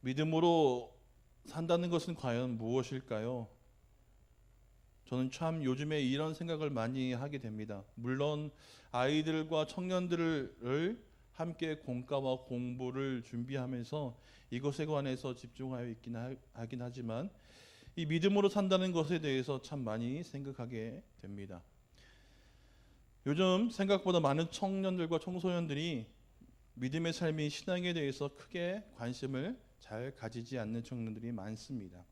믿음으로 산다는 것은 과연 무엇일까요? 저는 참 요즘에 이런 생각을 많이 하게 됩니다. 물론 아이들과 청년들을 함께 공과와 공부를 준비하면서 이것에 관해서 집중하여 하긴 하지만 이 믿음으로 산다는 것에 대해서 참 많이 생각하게 됩니다. 요즘 생각보다 많은 청년들과 청소년들이 믿음의 삶이 신앙에 대해서 크게 관심을 잘 가지지 않는 청년들이 많습니다.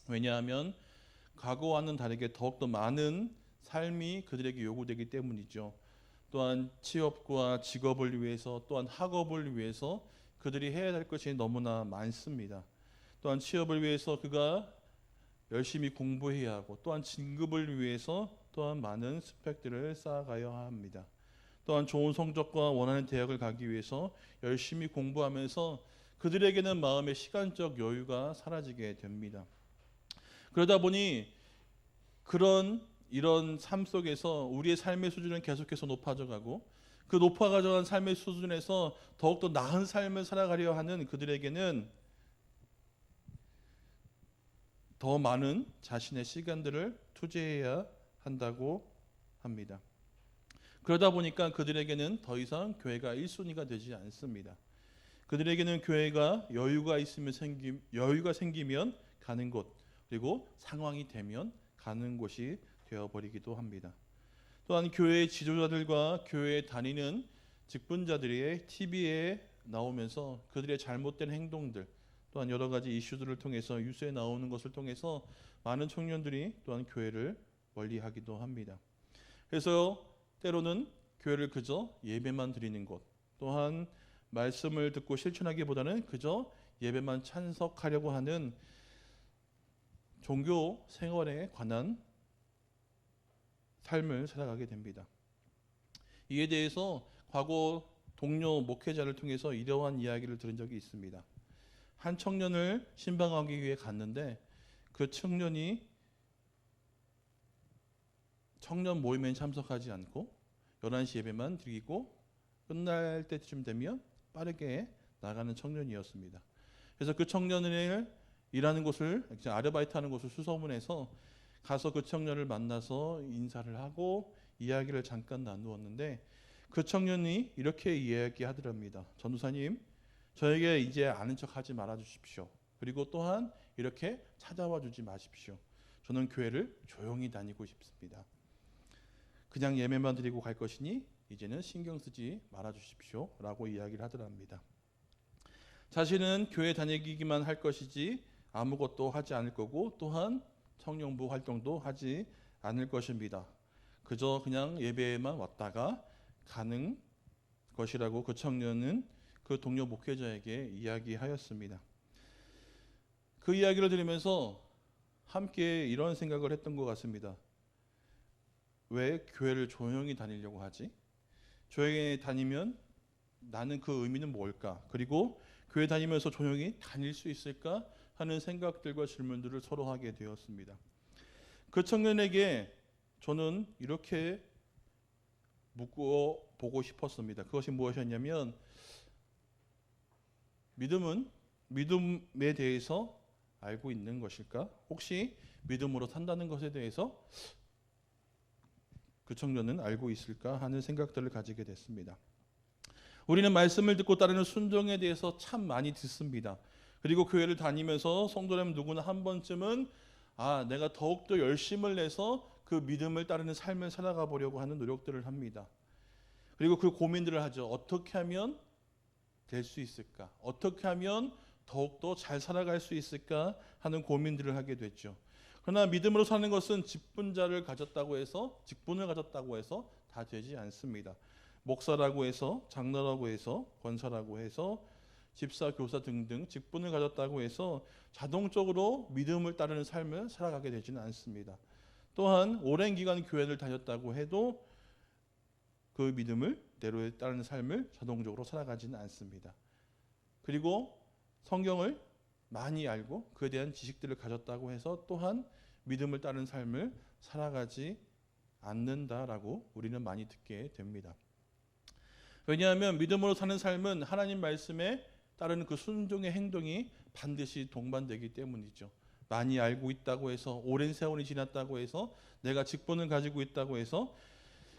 왜냐하면 과거와는 다르게 더욱더 많은 삶이 그들에게 요구되기 때문이죠. 또한 취업과 직업을 위해서, 또한 학업을 위해서 그들이 해야 할 것이 너무나 많습니다. 또한 취업을 위해서 그가 열심히 공부해야 하고, 또한 진급을 위해서 또한 많은 스펙들을 쌓아가야 합니다. 또한 좋은 성적과 원하는 대학을 가기 위해서 열심히 공부하면서 그들에게는 마음의 시간적 여유가 사라지게 됩니다. 그러다 보니 이런 삶 속에서 우리의 삶의 수준은 계속해서 높아져 가고, 그 높아가져간 삶의 수준에서 더욱더 나은 삶을 살아가려 하는 그들에게는 더 많은 자신의 시간들을 투자해야 한다고 합니다. 그러다 보니까 그들에게는 더 이상 교회가 1순위가 되지 않습니다. 그들에게는 교회가 여유가 생기면 가는 곳, 그리고 상황이 되면 가는 곳이 되어버리기도 합니다. 또한 교회의 지도자들과 교회에 다니는 직분자들의 TV에 나오면서 그들의 잘못된 행동들, 또한 여러 가지 이슈들을 통해서 뉴스에 나오는 것을 통해서 많은 청년들이 또한 교회를 멀리하기도 합니다. 그래서 때로는 교회를 그저 예배만 드리는 곳, 또한 말씀을 듣고 실천하기보다는 그저 예배만 참석하려고 하는 종교 생활에 관한 삶을 살아가게 됩니다. 이에 대해서 과거 동료 목회자를 통해서 이러한 이야기를 들은 적이 있습니다. 한 청년을 신방하기 위해 갔는데 그 청년이 청년 모임에 참석하지 않고 11시 예배만 드리고 끝날 때쯤 되면 빠르게 나가는 청년이었습니다. 그래서 그 청년을 일하는 곳을, 아르바이트 하는 곳을 수소문해서 가서 그 청년을 만나서 인사를 하고 이야기를 잠깐 나누었는데, 그 청년이 이렇게 이야기하더랍니다. 전도사님, 저에게 이제 아는 척 하지 말아 주십시오. 그리고 또한 이렇게 찾아와 주지 마십시오. 저는 교회를 조용히 다니고 싶습니다. 그냥 예배만 드리고 갈 것이니 이제는 신경 쓰지 말아 주십시오 라고 이야기를 하더랍니다. 자신은 교회 다니기만 할 것이지 아무것도 하지 않을 거고, 또한 청년부 활동도 하지 않을 것입니다. 그저 그냥 예배에만 왔다가 가는 것이라고 그 청년은 그 동료 목회자에게 이야기하였습니다. 그 이야기를 들으면서 함께 이런 생각을 했던 것 같습니다. 왜 교회를 조용히 다니려고 하지? 조용히 다니면 나는 그 의미는 뭘까? 그리고 교회 다니면서 조용히 다닐 수 있을까? 하는 생각들과 질문들을 서로 하게 되었습니다. 그 청년에게 저는 이렇게 묻고 싶었습니다. 그것이 무엇이었냐면, 믿음은 믿음에 대해서 알고 있는 것일까? 혹시 믿음으로 산다는 것에 대해서 그 청년은 알고 있을까 하는 생각들을 가지게 됐습니다. 우리는 말씀을 듣고 따르는 순종에 대해서 참 많이 듣습니다. 그리고 교회를 다니면서 성도라면 누구나 한 번쯤은 내가 더욱더 열심을 내서 그 믿음을 따르는 삶을 살아가 보려고 하는 노력들을 합니다. 그리고 그 고민들을 하죠. 어떻게 하면 될 수 있을까? 어떻게 하면 더욱더 잘 살아갈 수 있을까 하는 고민들을 하게 됐죠. 그러나 믿음으로 사는 것은 직분을 가졌다고 해서 다 되지 않습니다. 목사라고 해서, 장로라고 해서, 권사라고 해서, 집사, 교사 등등 직분을 가졌다고 해서 자동적으로 믿음을 따르는 삶을 살아가게 되지는 않습니다. 또한 오랜 기간 교회를 다녔다고 해도 그 믿음을 대로 따르는 삶을 자동적으로 살아가지는 않습니다. 그리고 성경을 많이 알고 그에 대한 지식들을 가졌다고 해서 또한 믿음을 따르는 삶을 살아가지 않는다라고 우리는 많이 듣게 됩니다. 왜냐하면 믿음으로 사는 삶은 하나님 말씀에 따르는 그 순종의 행동이 반드시 동반되기 때문이죠. 많이 알고 있다고 해서, 오랜 세월이 지났다고 해서, 내가 직분을 가지고 있다고 해서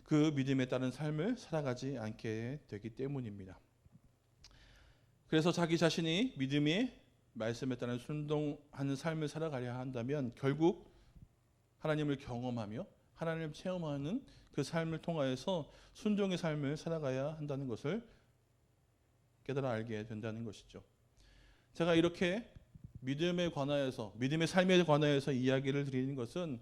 그 믿음에 따른 삶을 살아가지 않게 되기 때문입니다. 그래서 자기 자신이 믿음의 말씀에 따른 순종하는 삶을 살아가려 한다면 결국 하나님을 경험하며 하나님을 체험하는 그 삶을 통하여서 순종의 삶을 살아가야 한다는 것을 깨달아 알게 된다는 것이죠. 제가 이렇게 믿음에 관하여서, 믿음의 삶에 관하여서 이야기를 드리는 것은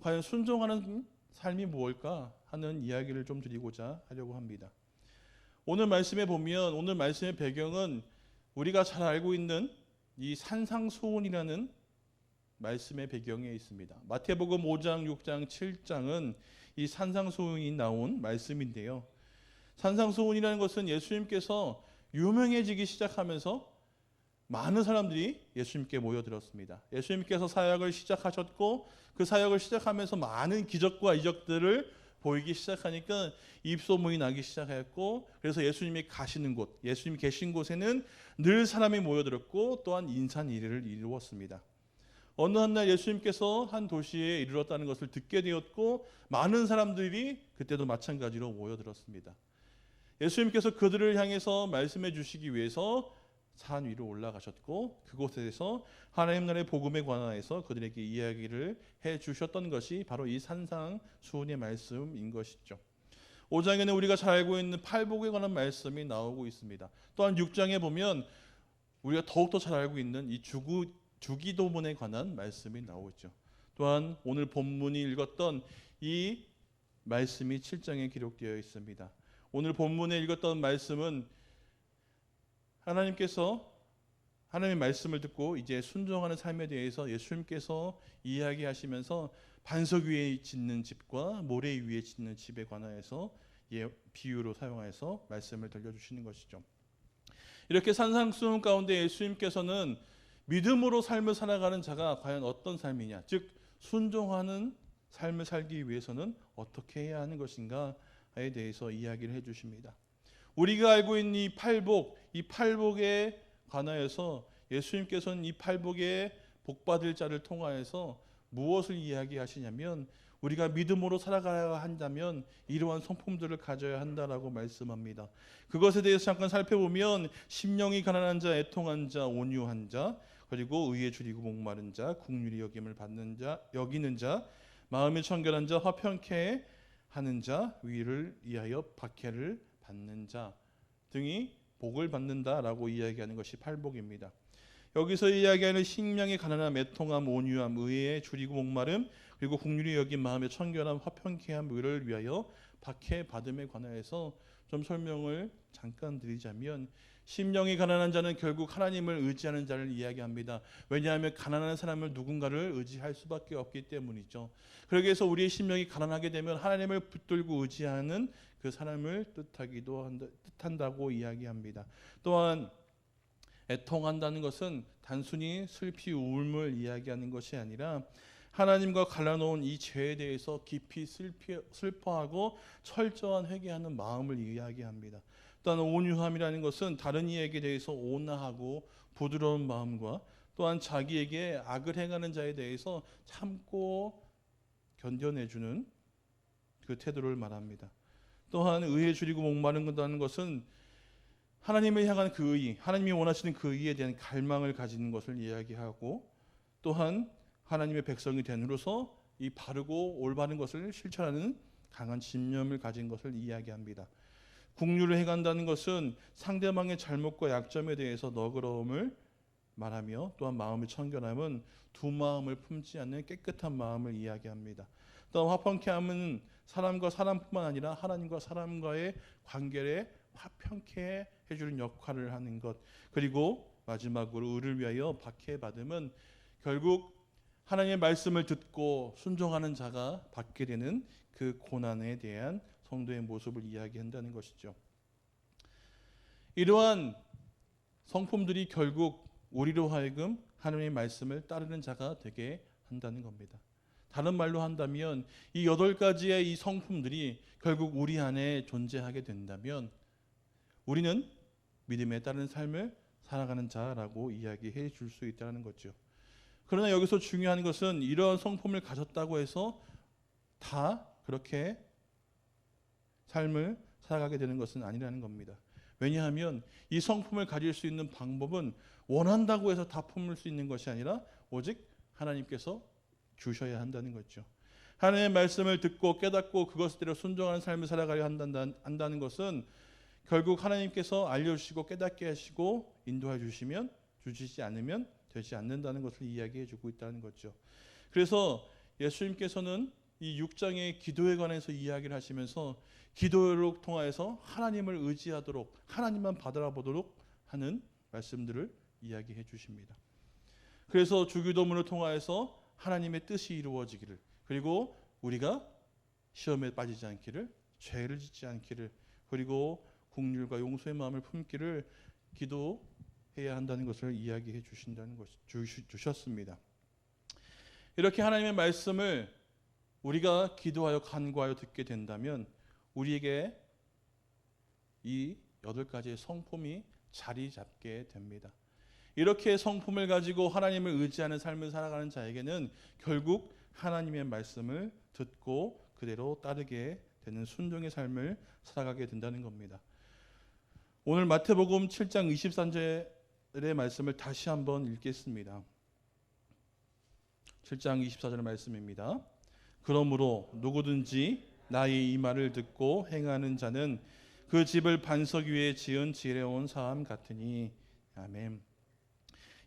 과연 순종하는 삶이 무엇일까 하는 이야기를 좀 드리고자 하려고 합니다. 오늘 말씀에 보면, 오늘 말씀의 배경은 우리가 잘 알고 있는 이 산상수훈이라는 말씀의 배경에 있습니다. 마태복음 5장, 6장, 7장은 이 산상수훈이 나온 말씀인데요. 산상수훈이라는 것은 예수님께서 유명해지기 시작하면서 많은 사람들이 예수님께 모여들었습니다. 예수님께서 사역을 시작하셨고 그 사역을 시작하면서 많은 기적과 이적들을 보이기 시작하니까 입소문이 나기 시작했고, 그래서 예수님이 가시는 곳, 예수님이 계신 곳에는 늘 사람이 모여들었고 또한 인산일을 이루었습니다. 어느 한 날 예수님께서 한 도시에 이르렀다는 것을 듣게 되었고 많은 사람들이 그때도 마찬가지로 모여들었습니다. 예수님께서 그들을 향해서 말씀해 주시기 위해서 산 위로 올라가셨고 그곳에서 하나님 나라의 복음에 관하여서 그들에게 이야기를 해 주셨던 것이 바로 이 산상수훈의 말씀인 것이죠. 5장에는 우리가 잘 알고 있는 팔복에 관한 말씀이 나오고 있습니다. 또한 6장에 보면 우리가 더욱더 잘 알고 있는 이 주기도문에 관한 말씀이 나오죠. 또한 오늘 본문이 읽었던 이 말씀이 7장에 기록되어 있습니다. 오늘 본문에 읽었던 말씀은 하나님께서 하나님의 말씀을 듣고 이제 순종하는 삶에 대해서 예수님께서 이야기하시면서 반석 위에 짓는 집과 모래 위에 짓는 집에 관하여서 비유로 사용해서 말씀을 들려주시는 것이죠. 이렇게 산상수훈 가운데 예수님께서는 믿음으로 삶을 살아가는 자가 과연 어떤 삶이냐, 즉 순종하는 삶을 살기 위해서는 어떻게 해야 하는 것인가에 대해서 이야기를 해주십니다. 우리가 알고 있는 이 팔복에 관하여서 예수님께서는 이 팔복에 복받을 자를 통하여서 무엇을 이야기하시냐면 우리가 믿음으로 살아가야 한다면 이러한 성품들을 가져야 한다라고 말씀합니다. 그것에 대해서 잠깐 살펴보면 심령이 가난한 자, 애통한 자, 온유한 자, 그리고 의에 줄이고 목마른 자, 긍휼히 여김을 받는 자, 여기는 자, 마음이 청결한 자, 화평케 하는 자, 위를 위하여 박해를 받는 자 등이 복을 받는다라고 이야기하는 것이 팔복입니다. 여기서 이야기하는 심령의 가난함, 애통함, 온유함, 의에 줄이고 목마름, 그리고 긍휼히 여긴 마음의 청결함, 화평케 함을 위하여 박해 받음에 관하여서 좀 설명을 잠깐 드리자면, 심령이 가난한 자는 결국 하나님을 의지하는 자를 이야기합니다. 왜냐하면 가난한 사람을 누군가를 의지할 수밖에 없기 때문이죠. 그러기 위해서 우리의 심령이 가난하게 되면 하나님을 붙들고 의지하는 그 사람을 뜻한다고 이야기합니다. 또한 애통한다는 것은 단순히 슬피 울음을 이야기하는 것이 아니라 하나님과 갈라놓은 이 죄에 대해서 깊이 슬퍼하고 철저한 회개하는 마음을 이야기합니다. 또한 온유함이라는 것은 다른 이에게 대해서 온화하고 부드러운 마음과 또한 자기에게 악을 행하는 자에 대해서 참고 견뎌내주는 그 태도를 말합니다. 또한 의에 줄이고 목마른다는 것은 하나님을 향한 그 의, 하나님이 원하시는 그 의에 대한 갈망을 가지는 것을 이야기하고, 또한 하나님의 백성이 된으로서 이 바르고 올바른 것을 실천하는 강한 신념을 가진 것을 이야기합니다. 긍휼을 행한다는 것은 상대방의 잘못과 약점에 대해서 너그러움을 말하며, 또한 마음의 청결함은 두 마음을 품지 않는 깨끗한 마음을 이야기합니다. 또한 화평케 함은 사람과 사람뿐만 아니라 하나님과 사람과의 관계를 화평케 해주는 역할을 하는 것, 그리고 마지막으로 의를 위하여 박해받음은 결국 하나님의 말씀을 듣고 순종하는 자가 받게 되는 그 고난에 대한 성도의 모습을 이야기한다는 것이죠. 이러한 성품들이 결국 우리로 하여금 하나님의 말씀을 따르는 자가 되게 한다는 겁니다. 다른 말로 한다면 이 8가지의 이 성품들이 결국 우리 안에 존재하게 된다면 우리는 믿음에 따른 삶을 살아가는 자라고 이야기해 줄 수 있다는 거죠. 그러나 여기서 중요한 것은 이런 성품을 가졌다고 해서 다 그렇게 삶을 살아가게 되는 것은 아니라는 겁니다. 왜냐하면 이 성품을 가질 수 있는 방법은 원한다고 해서 다 품을 수 있는 것이 아니라 오직 하나님께서 주셔야 한다는 거죠. 하나님의 말씀을 듣고 깨닫고 그것대로 순종하는 삶을 살아가려 한다는 것은 결국 하나님께서 알려주시고 깨닫게 하시고 인도해 주시면, 주시지 않으면 되지 않는다는 것을 이야기해 주고 있다는 거죠. 그래서 예수님께서는 이 6장의 기도에 관해서 이야기를 하시면서 기도를 통하여서 하나님을 의지하도록, 하나님만 바라보도록 하는 말씀들을 이야기해 주십니다. 그래서 주기도문을 통하여서 하나님의 뜻이 이루어지기를, 그리고 우리가 시험에 빠지지 않기를, 죄를 짓지 않기를, 그리고 긍휼과 용서의 마음을 품기를 기도해야 한다는 것을 이야기해 주셨습니다. 이렇게 하나님의 말씀을 우리가 기도하여 간구하여 듣게 된다면 우리에게 이 8가지의 성품이 자리 잡게 됩니다. 이렇게 성품을 가지고 하나님을 의지하는 삶을 살아가는 자에게는 결국 하나님의 말씀을 듣고 그대로 따르게 되는 순종의 삶을 살아가게 된다는 겁니다. 오늘 마태복음 7장 23절의 말씀을 다시 한번 읽겠습니다. 7장 24절의 말씀입니다. 그러므로 누구든지 나의 이 말을 듣고 행하는 자는 그 집을 반석 위에 지은 지혜로운 사람 같으니. 아멘.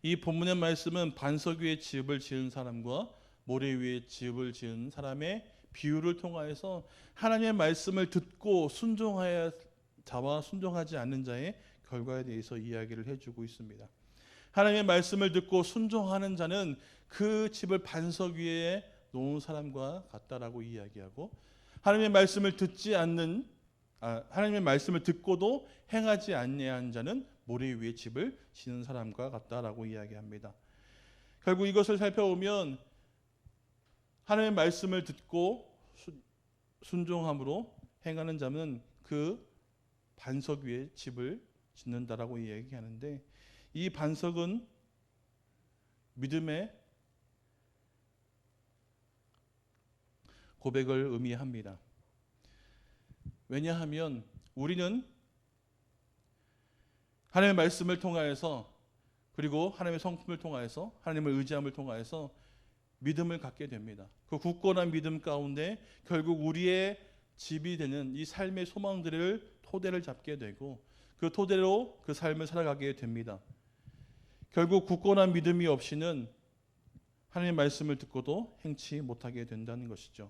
이 본문의 말씀은 반석 위에 집을 지은 사람과 모래 위에 집을 지은 사람의 비유를 통하여서 하나님의 말씀을 듣고 순종하여 자와 순종하지 않는 자의 결과에 대해서 이야기를 해주고 있습니다. 하나님의 말씀을 듣고 순종하는 자는 그 집을 반석 위에 놓은 사람과 같다라고 이야기하고, 하나님의 말씀을 하나님의 말씀을 듣고도 행하지 아니한 자는 모래 위에 집을 지는 사람과 같다라고 이야기합니다. 결국 이것을 살펴보면 하나님의 말씀을 듣고 순종함으로 행하는 자는 그 반석 위에 집을 짓는다라고 이야기하는데, 이 반석은 믿음의 고백을 의미합니다. 왜냐하면 우리는 하나님의 말씀을 통하여서, 그리고 하나님의 성품을 통하여서, 하나님을 의지함을 통하여서 믿음을 갖게 됩니다. 그 굳건한 믿음 가운데 결국 우리의 집이 되는 이 삶의 소망들을 토대를 잡게 되고 그 토대로 그 삶을 살아가게 됩니다. 결국 굳건한 믿음이 없이는 하나님의 말씀을 듣고도 행치 못하게 된다는 것이죠.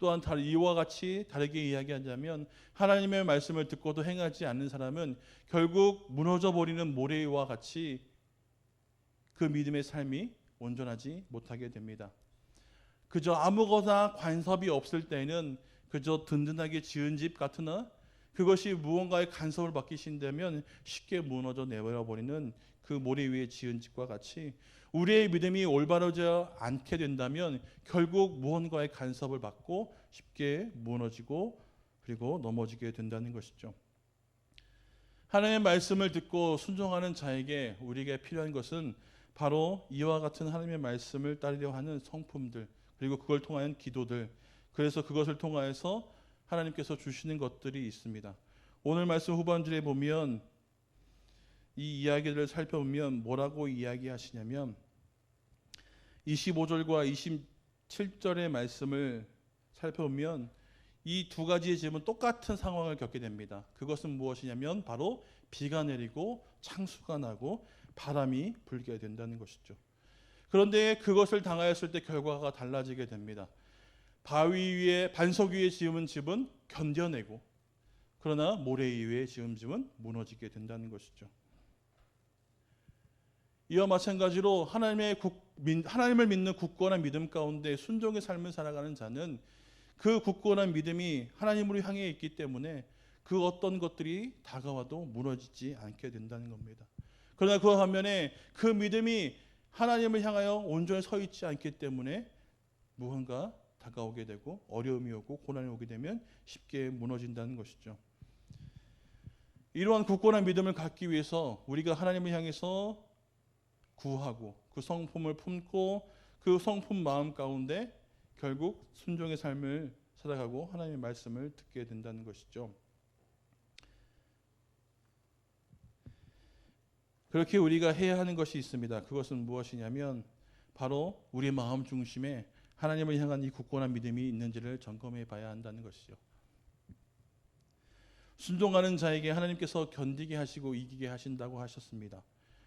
또한 이와 같이 다르게 이야기하자면 하나님의 말씀을 듣고도 행하지 않는 사람은 결국 무너져 버리는 모래와 같이 그 믿음의 삶이 온전하지 못하게 됩니다. 그저 아무거나 간섭이 없을 때는 그저 든든하게 지은 집 같으나 그것이 무언가의 간섭을 받기 시작하면 쉽게 무너져 내버려버리는 그 모래 위에 지은 집과 같이 우리의 믿음이 올바르지 않게 된다면 결국 무언가의 간섭을 받고 쉽게 무너지고 그리고 넘어지게 된다는 것이죠. 하나님의 말씀을 듣고 순종하는 자에게 우리에게 필요한 것은 바로 이와 같은 하나님의 말씀을 따르려 하는 성품들, 그리고 그걸 통한 기도들, 그래서 그것을 통하여서 하나님께서 주시는 것들이 있습니다. 오늘 말씀 후반절에 보면 이 이야기들을 살펴보면 뭐라고 이야기하시냐면 25절과 27절의 말씀을 살펴보면 이 두 가지의 집은 똑같은 상황을 겪게 됩니다. 그것은 무엇이냐면 바로 비가 내리고 창수가 나고 바람이 불게 된다는 것이죠. 그런데 그것을 당하였을 때 결과가 달라지게 됩니다. 바위 위에 반석 위에 지은 집은 견뎌내고, 그러나 모래 위에 지은 집은 무너지게 된다는 것이죠. 이와 마찬가지로 하나님을 믿는 굳건한 믿음 가운데 순종의 삶을 살아가는 자는 그 굳건한 믿음이 하나님으로 향해 있기 때문에 그 어떤 것들이 다가와도 무너지지 않게 된다는 겁니다. 그러나 그 반면에 그 믿음이 하나님을 향하여 온전히 서 있지 않기 때문에 무언가 다가오게 되고 어려움이 오고 고난이 오게 되면 쉽게 무너진다는 것이죠. 이러한 굳건한 믿음을 갖기 위해서 우리가 하나님을 향해서 구하고 그 성품을 품고 그 성품 마음 가운데 결국 순종의 삶을 살아가고 하나님의 말씀을 듣게 된다는 것이죠. 그렇게 우리가 해야 하는 것이 있습니다. 그것은 무엇이냐면 바로 우리 마음 중심에 하나님을 향한 이 굳건한 믿음이 있는지를 점검해 봐야 한다는 것이죠. 순종하는 자에게 하나님께서 견디게 하시고 이기게 하신다고 하셨습니다.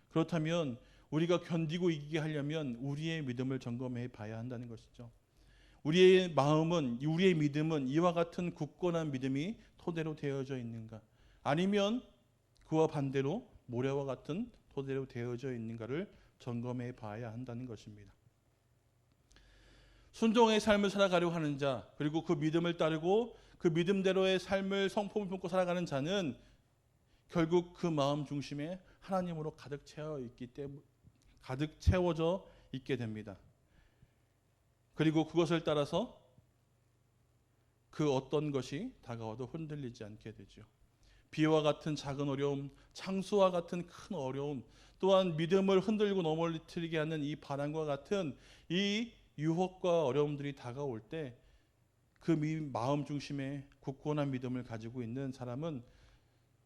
그렇다면 우리가 견디고 이기게 하려면 우리의 믿음을 점검해 봐야 한다는 것이죠. 우리의 마음은, 우리의 믿음은 이와 같은 굳건한 믿음이 토대로 되어져 있는가? 아니면 그와 반대로 모래와 같은 토대로 되어져 있는가를 점검해 봐야 한다는 것입니다. 순종의 삶을 살아가려 하는 자, 그리고 그 믿음을 따르고 그 믿음대로의 삶을 성품을 품고 살아가는 자는 결국 그 마음 중심에 하나님으로 가득 채워져 있게 됩니다. 그리고 그것을 따라서 그 어떤 것이 다가와도 흔들리지 않게 되죠. 비와 같은 작은 어려움, 창수와 같은 큰 어려움, 또한 믿음을 흔들고 넘어뜨리게 하는 이 바람과 같은 이 유혹과 어려움들이 다가올 때 그 마음 중심에 굳건한 믿음을 가지고 있는 사람은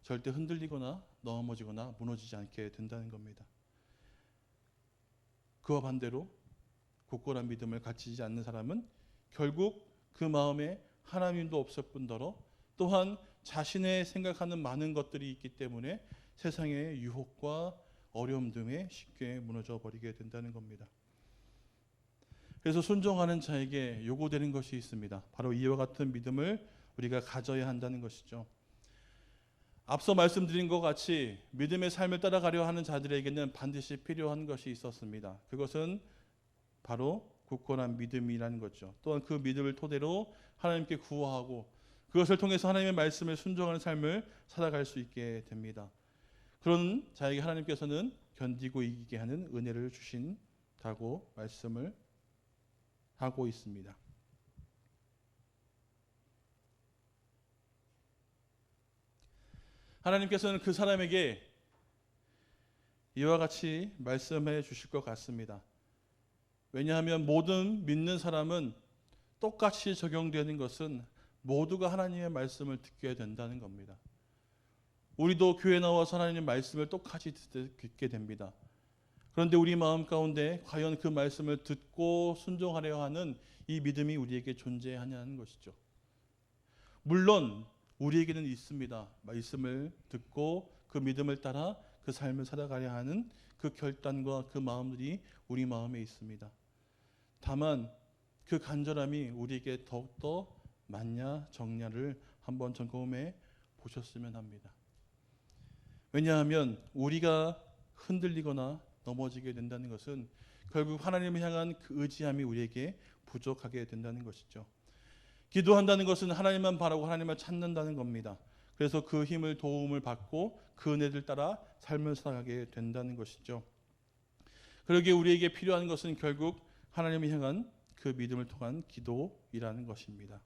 절대 흔들리거나 넘어지거나 무너지지 않게 된다는 겁니다. 그와 반대로 굳건한 믿음을 갖추지 않는 사람은 결국 그 마음에 하나님도 없을 뿐더러 또한 자신의 생각하는 많은 것들이 있기 때문에 세상의 유혹과 어려움 등에 쉽게 무너져 버리게 된다는 겁니다. 그래서 순종하는 자에게 요구되는 것이 있습니다. 바로 이와 같은 믿음을 우리가 가져야 한다는 것이죠. 앞서 말씀드린 것 같이 믿음의 삶을 따라가려 하는 자들에게는 반드시 필요한 것이 있었습니다. 그것은 바로 굳건한 믿음이라는 거죠. 또한 그 믿음을 토대로 하나님께 구하고 그것을 통해서 하나님의 말씀을 순종하는 삶을 살아갈 수 있게 됩니다. 그런 자에게 하나님께서는 견디고 이기게 하는 은혜를 주신다고 말씀을 하고 있습니다. 하나님께서는 그 사람에게 이와 같이 말씀해 주실 것 같습니다. 왜냐하면 모든 믿는 사람은 똑같이 적용되는 것은 모두가 하나님의 말씀을 듣게 된다는 겁니다. 우리도 교회 나와서 하나님의 말씀을 똑같이 듣게 됩니다. 그런데 우리 마음 가운데 과연 그 말씀을 듣고 순종하려 하는 이 믿음이 우리에게 존재하냐는 것이죠. 물론 우리에게는 있습니다. 말씀을 듣고 그 믿음을 따라 그 삶을 살아가려 하는 그 결단과 그 마음들이 우리 마음에 있습니다. 다만 그 간절함이 우리에게 더욱더 많냐 적냐를 한번 점검해 보셨으면 합니다. 왜냐하면 우리가 흔들리거나 넘어지게 된다는 것은 결국 하나님을 향한 그 의지함이 우리에게 부족하게 된다는 것이죠. 기도한다는 것은 하나님만 바라고 하나님을 찾는다는 겁니다. 그래서 그 힘을 도움을 받고 그 은혜를 따라 삶을 살아가게 된다는 것이죠. 그러기에 우리에게 필요한 것은 결국 하나님을 향한 그 믿음을 통한 기도이라는 것입니다.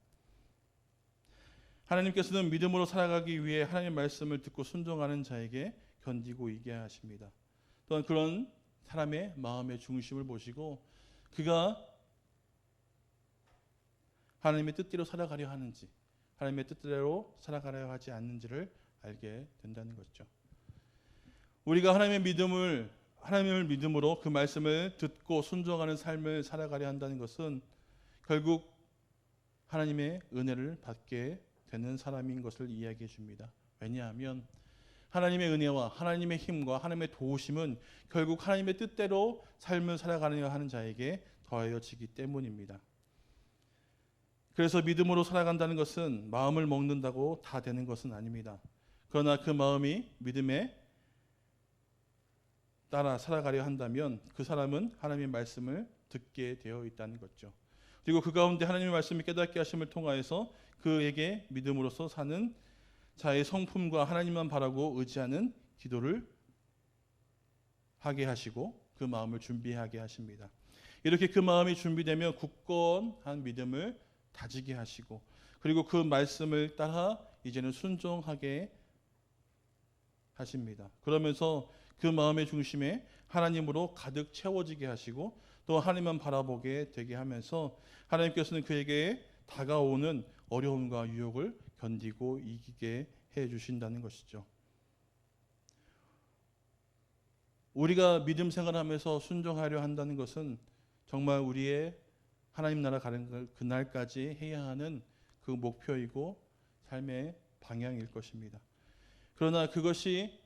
하나님께서는 믿음으로 살아가기 위해 하나님의 말씀을 듣고 순종하는 자에게 견디고 이기게 하십니다. 또한 그런 사람의 마음의 중심을 보시고 그가 하나님의 뜻대로 살아가려 하는지 하나님의 뜻대로 살아가려 하지 않는지를 알게 된다는 것이죠. 우리가 하나님의 믿음을 믿음으로 그 말씀을 듣고 순종하는 삶을 살아가려 한다는 것은 결국 하나님의 은혜를 받게 되는 사람인 것을 이야기해 줍니다. 왜냐하면 하나님의 은혜와 하나님의 힘과 하나님의 도우심은 결국 하나님의 뜻대로 삶을 살아가려 하는 자에게 더하여지기 때문입니다. 그래서 믿음으로 살아간다는 것은 마음을 먹는다고 다 되는 것은 아닙니다. 그러나 그 마음이 믿음에 따라 살아가려 한다면 그 사람은 하나님의 말씀을 듣게 되어 있다는 거죠. 그리고 그 가운데 하나님의 말씀을 깨닫게 하심을 통하여서 그에게 믿음으로서 사는 자의 성품과 하나님만 바라고 의지하는 기도를 하게 하시고 그 마음을 준비하게 하십니다. 이렇게 그 마음이 준비되면 굳건한 믿음을 다지게 하시고 그리고 그 말씀을 따라 이제는 순종하게 하십니다. 그러면서 그 마음의 중심에 하나님으로 가득 채워지게 하시고 또 하나님만 바라보게 되게 하면서 하나님께서는 그에게 다가오는 어려움과 유혹을 견디고 이기게 해 주신다는 것이죠. 우리가 믿음 생활하면서 순종하려 한다는 것은 정말 우리의 하나님 나라 가는 그날까지 해야 하는 그 목표이고 삶의 방향일 것입니다. 그러나 그것이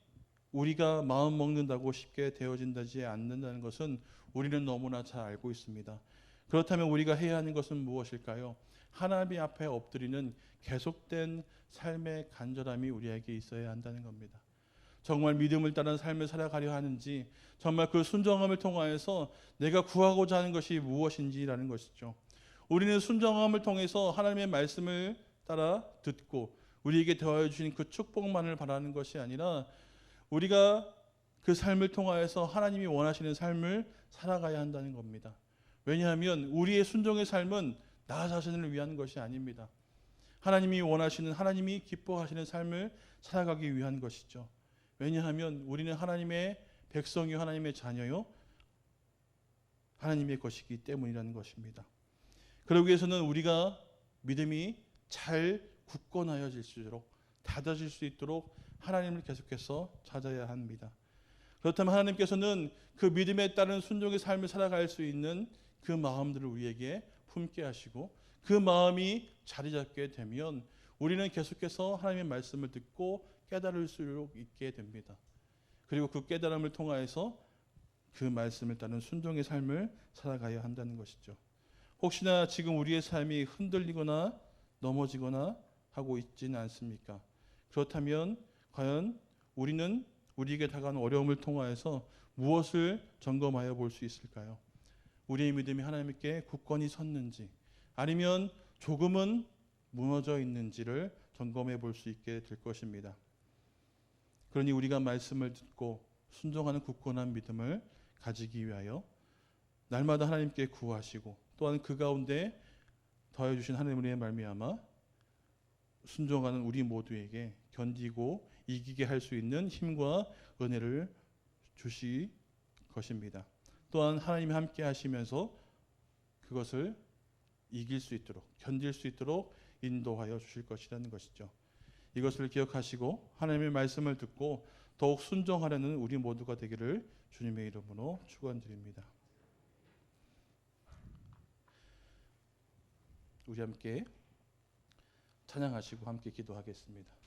우리가 마음 먹는다고 쉽게 되어진다지 않는다는 것은 우리는 너무나 잘 알고 있습니다. 그렇다면 우리가 해야 하는 것은 무엇일까요? 하나님 앞에 엎드리는 계속된 삶의 간절함이 우리에게 있어야 한다는 겁니다. 정말 믿음을 따른 삶을 살아가려 하는지, 정말 그 순종함을 통하여서 내가 구하고자 하는 것이 무엇인지라는 것이죠. 우리는 순종함을 통해서 하나님의 말씀을 따라 듣고 우리에게 더하여 주신 그 축복만을 바라는 것이 아니라 우리가 그 삶을 통하여서 하나님이 원하시는 삶을 살아가야 한다는 겁니다. 왜냐하면 우리의 순종의 삶은 나 자신을 위한 것이 아닙니다. 하나님이 원하시는, 하나님이 기뻐하시는 삶을 살아가기 위한 것이죠. 왜냐하면 우리는 하나님의 백성이요 하나님의 자녀요 하나님의 것이기 때문이라는 것입니다. 그러기 위해서는 우리가 믿음이 잘 굳건하여질 수 있도록, 닫아질 수 있도록 하나님을 계속해서 찾아야 합니다. 그렇다면 하나님께서는 그 믿음에 따른 순종의 삶을 살아갈 수 있는 그 마음들을 우리에게 품게 하시고 그 마음이 자리 잡게 되면 우리는 계속해서 하나님의 말씀을 듣고 깨달을 수 있게 됩니다. 그리고 그 깨달음을 통하여서 그 말씀을 따른 순종의 삶을 살아가야 한다는 것이죠. 혹시나 지금 우리의 삶이 흔들리거나 넘어지거나 하고 있지는 않습니까? 그렇다면 과연 우리는 우리에게 다가오는 어려움을 통하여서 무엇을 점검하여 볼 수 있을까요? 우리의 믿음이 하나님께 굳건히 섰는지 아니면 조금은 무너져 있는지를 점검해 볼 수 있게 될 것입니다. 그러니 우리가 말씀을 듣고 순종하는 굳건한 믿음을 가지기 위하여 날마다 하나님께 구하시고 또한 그 가운데 더해 주신 하나님의 말미암아 순종하는 우리 모두에게 견디고 이기게 할 수 있는 힘과 은혜를 주실 것입니다. 또한 하나님이 함께 하시면서 그것을 이길 수 있도록, 견딜 수 있도록 인도하여 주실 것이라는 것이죠. 이것을 기억하시고 하나님의 말씀을 듣고 더욱 순종하려는 우리 모두가 되기를 주님의 이름으로 축원드립니다. 우리 함께 찬양하시고 함께 기도하겠습니다.